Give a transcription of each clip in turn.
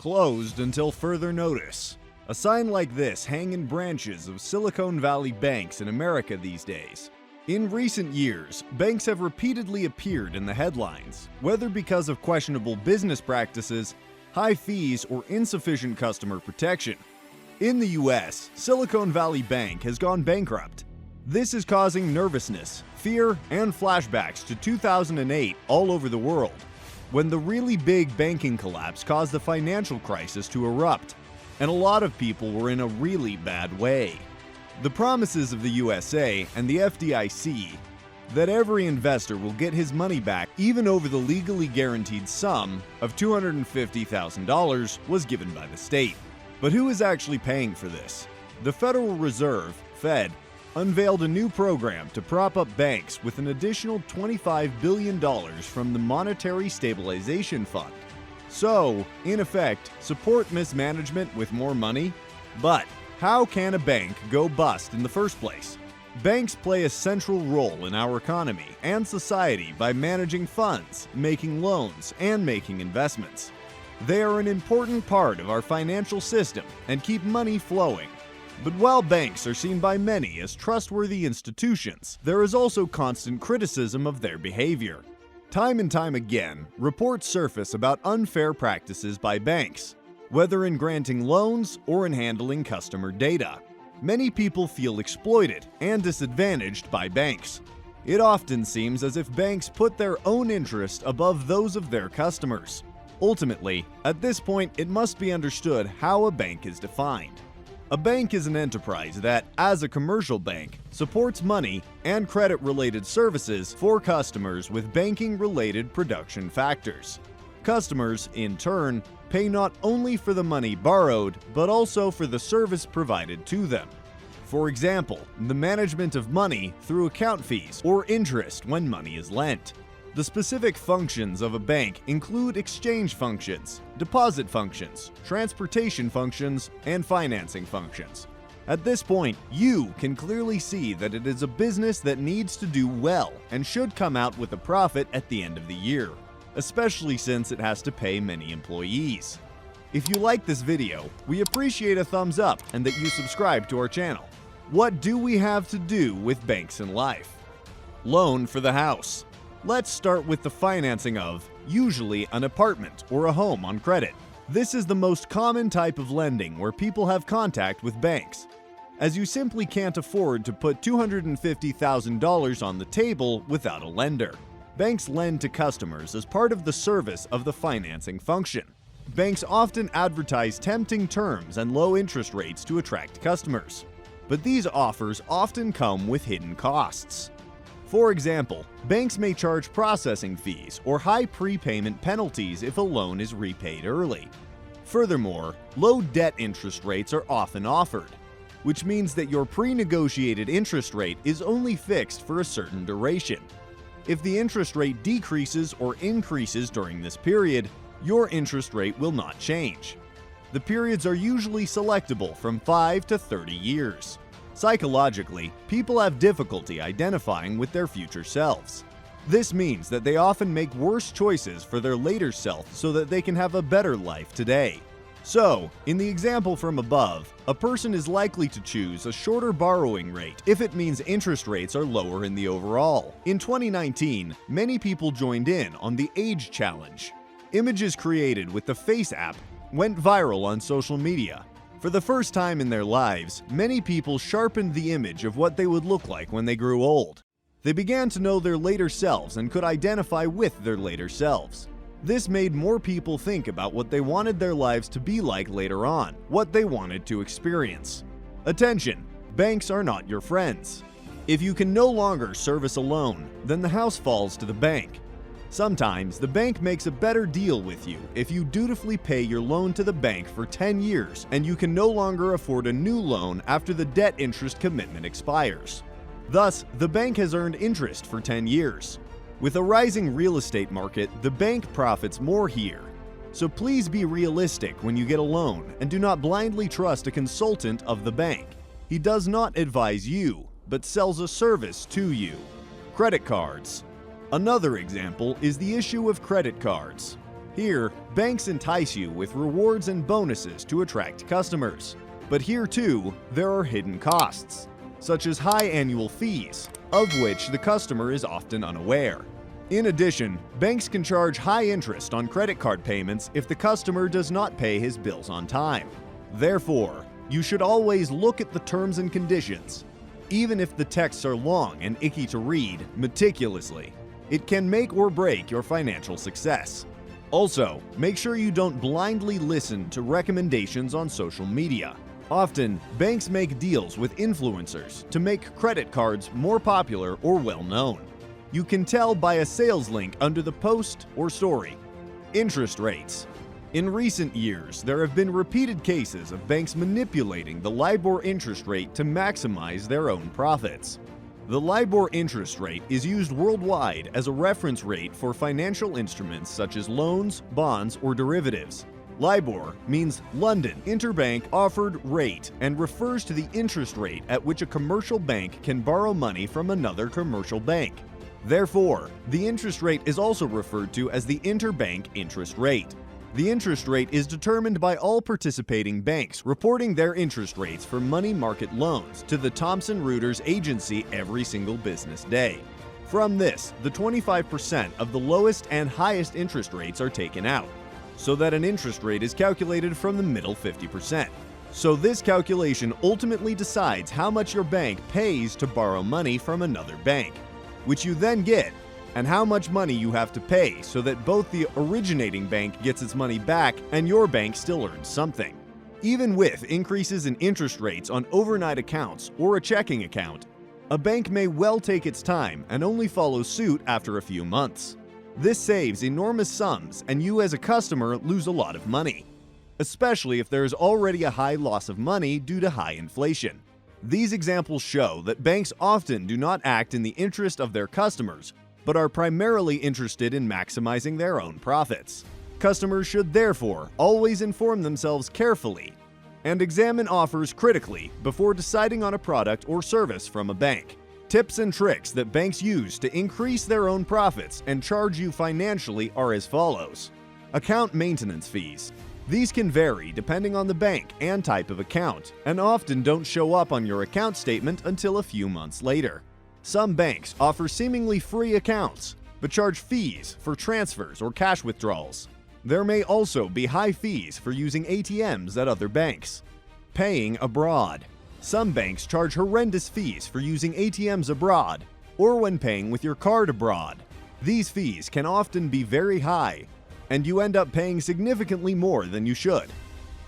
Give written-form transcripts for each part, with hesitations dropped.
Closed until further notice. A sign like this hangs in branches of Silicon Valley banks in America these days. In recent years, banks have repeatedly appeared in the headlines, whether because of questionable business practices, high fees, or insufficient customer protection. In the US, Silicon Valley Bank has gone bankrupt. This is causing nervousness, fear, and flashbacks to 2008 all over the world, when the really big banking collapse caused the financial crisis to erupt, and a lot of people were in a really bad way. The promises of the USA and the FDIC that every investor will get his money back even over the legally guaranteed sum of $250,000 was given by the state. But who is actually paying for this? The Federal Reserve, Fed, unveiled a new program to prop up banks with an additional $25 billion from the Monetary Stabilization Fund. So, in effect, support mismanagement with more money? But how can a bank go bust in the first place? Banks play a central role in our economy and society by managing funds, making loans, and making investments. They are an important part of our financial system and keep money flowing. But while banks are seen by many as trustworthy institutions, there is also constant criticism of their behavior. Time and time again, reports surface about unfair practices by banks, whether in granting loans or in handling customer data. Many people feel exploited and disadvantaged by banks. It often seems as if banks put their own interest above those of their customers. Ultimately, at this point, it must be understood how a bank is defined. A bank is an enterprise that, as a commercial bank, supports money and credit-related services for customers with banking-related production factors. Customers, in turn, pay not only for the money borrowed, but also for the service provided to them. For example, the management of money through account fees or interest when money is lent. The specific functions of a bank include exchange functions, deposit functions, transportation functions, and financing functions. At this point, you can clearly see that it is a business that needs to do well and should come out with a profit at the end of the year, especially since it has to pay many employees. If you like this video, we appreciate a thumbs up and that you subscribe to our channel. What do we have to do with banks in life? Loan for the house. Let's start with the financing of, usually, an apartment or a home on credit. This is the most common type of lending where people have contact with banks, as you simply can't afford to put $250,000 on the table without a lender. Banks lend to customers as part of the service of the financing function. Banks often advertise tempting terms and low interest rates to attract customers, but these offers often come with hidden costs. For example, banks may charge processing fees or high prepayment penalties if a loan is repaid early. Furthermore, low debt interest rates are often offered, which means that your pre-negotiated interest rate is only fixed for a certain duration. If the interest rate decreases or increases during this period, your interest rate will not change. The periods are usually selectable from 5 to 30 years. Psychologically, people have difficulty identifying with their future selves. This means that they often make worse choices for their later self so that they can have a better life today. So, in the example from above, a person is likely to choose a shorter borrowing rate if it means interest rates are lower in the overall. In 2019, many people joined in on the age challenge. Images created with the Face app went viral on social media. For the first time in their lives, many people sharpened the image of what they would look like when they grew old. They began to know their later selves and could identify with their later selves. This made more people think about what they wanted their lives to be like later on, what they wanted to experience. Attention! Banks are not your friends. If you can no longer service a loan, then the house falls to the bank. Sometimes, the bank makes a better deal with you if you dutifully pay your loan to the bank for 10 years and you can no longer afford a new loan after the debt interest commitment expires. Thus, the bank has earned interest for 10 years. With a rising real estate market, the bank profits more here. So please be realistic when you get a loan and do not blindly trust a consultant of the bank. He does not advise you, but sells a service to you. Credit cards. Another example is the issue of credit cards. Here, banks entice you with rewards and bonuses to attract customers. But here too, there are hidden costs, such as high annual fees, of which the customer is often unaware. In addition, banks can charge high interest on credit card payments if the customer does not pay his bills on time. Therefore, you should always look at the terms and conditions, even if the texts are long and icky to read meticulously. It can make or break your financial success. Also, make sure you don't blindly listen to recommendations on social media. Often, banks make deals with influencers to make credit cards more popular or well-known. You can tell by a sales link under the post or story. Interest rates. In recent years, there have been repeated cases of banks manipulating the LIBOR interest rate to maximize their own profits. The LIBOR interest rate is used worldwide as a reference rate for financial instruments such as loans, bonds, or derivatives. LIBOR means London Interbank Offered Rate and refers to the interest rate at which a commercial bank can borrow money from another commercial bank. Therefore, the interest rate is also referred to as the interbank interest rate. The interest rate is determined by all participating banks reporting their interest rates for money market loans to the Thomson Reuters agency every single business day. From this, the 25% of the lowest and highest interest rates are taken out, so that an interest rate is calculated from the middle 50%. So this calculation ultimately decides how much your bank pays to borrow money from another bank, which you then get, and how much money you have to pay so that both the originating bank gets its money back and your bank still earns something. Even with increases in interest rates on overnight accounts or a checking account, a bank may well take its time and only follow suit after a few months. This saves enormous sums and you as a customer lose a lot of money, especially if there is already a high loss of money due to high inflation. These examples show that banks often do not act in the interest of their customers, but are primarily interested in maximizing their own profits. Customers should therefore always inform themselves carefully and examine offers critically before deciding on a product or service from a bank. Tips and tricks that banks use to increase their own profits and charge you financially are as follows. Account maintenance fees. These can vary depending on the bank and type of account, and often don't show up on your account statement until a few months later. Some banks offer seemingly free accounts, but charge fees for transfers or cash withdrawals. There may also be high fees for using ATMs at other banks. Paying abroad. Some banks charge horrendous fees for using ATMs abroad, or when paying with your card abroad. These fees can often be very high, and you end up paying significantly more than you should.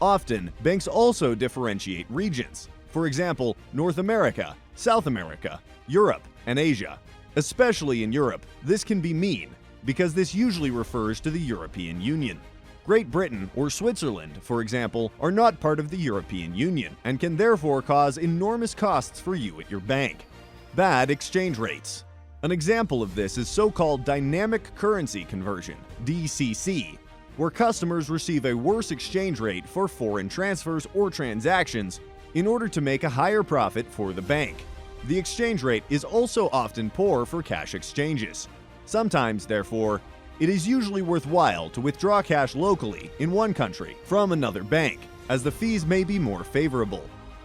Often, banks also differentiate regions. For example, North America, South America, Europe, and Asia. Especially in Europe, this can be mean, because this usually refers to the European Union. Great Britain or Switzerland, for example, are not part of the European Union and can therefore cause enormous costs for you at your bank. Bad exchange rates. An example of this is so-called dynamic currency conversion, DCC, where customers receive a worse exchange rate for foreign transfers or transactions in order to make a higher profit for the bank. The exchange rate is also often poor for cash exchanges. Sometimes, therefore, it is usually worthwhile to withdraw cash locally in one country from another bank, as the fees may be more favorable.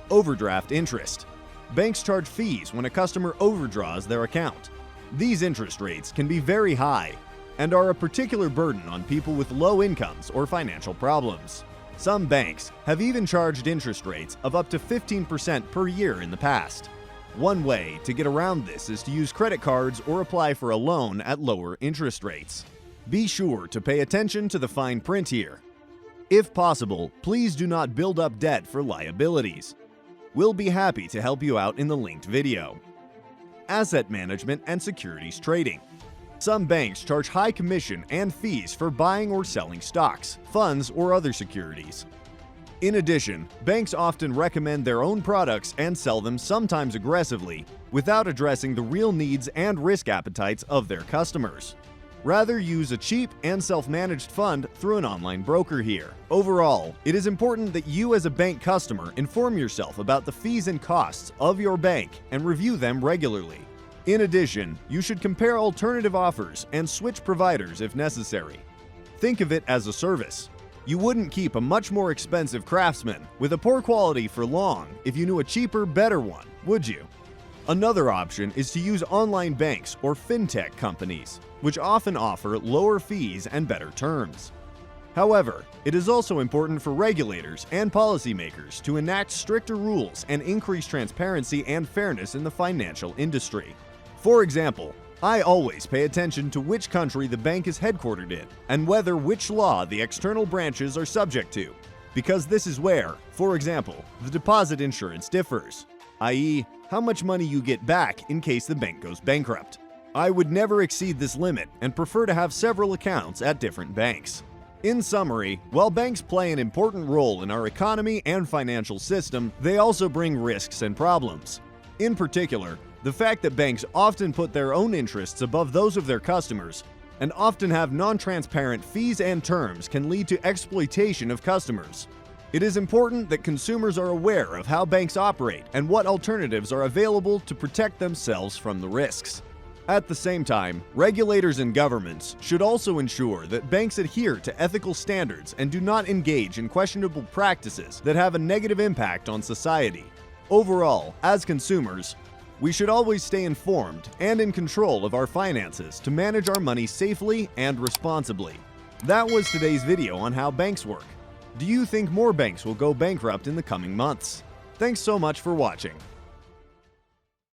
Overdraft interest. Banks charge fees when a customer overdraws their account. These interest rates can be very high and are a particular burden on people with low incomes or financial problems. Some banks have even charged interest rates of up to 15% per year in the past. One way to get around this is to use credit cards or apply for a loan at lower interest rates. Be sure to pay attention to the fine print here. If possible, please do not build up debt for liabilities. We'll be happy to help you out in the linked video. Asset management and securities trading. Some banks charge high commission and fees for buying or selling stocks, funds, or other securities. In addition, banks often recommend their own products and sell them sometimes aggressively, without addressing the real needs and risk appetites of their customers. Rather use a cheap and self-managed fund through an online broker here. Overall, it is important that you as a bank customer inform yourself about the fees and costs of your bank and review them regularly. In addition, you should compare alternative offers and switch providers if necessary. Think of it as a service. You wouldn't keep a much more expensive craftsman with a poor quality for long if you knew a cheaper, better one, would you? Another option is to use online banks or fintech companies, which often offer lower fees and better terms. However, it is also important for regulators and policymakers to enact stricter rules and increase transparency and fairness in the financial industry. For example, I always pay attention to which country the bank is headquartered in and whether which law the external branches are subject to, because this is where, for example, the deposit insurance differs, i.e., how much money you get back in case the bank goes bankrupt. I would never exceed this limit and prefer to have several accounts at different banks. In summary, while banks play an important role in our economy and financial system, they also bring risks and problems. In particular, the fact that banks often put their own interests above those of their customers and often have non-transparent fees and terms can lead to exploitation of customers. It is important that consumers are aware of how banks operate and what alternatives are available to protect themselves from the risks. At the same time, regulators and governments should also ensure that banks adhere to ethical standards and do not engage in questionable practices that have a negative impact on society. Overall, as consumers, we should always stay informed and in control of our finances to manage our money safely and responsibly. That was today's video on how banks work. Do you think more banks will go bankrupt in the coming months? Thanks so much for watching.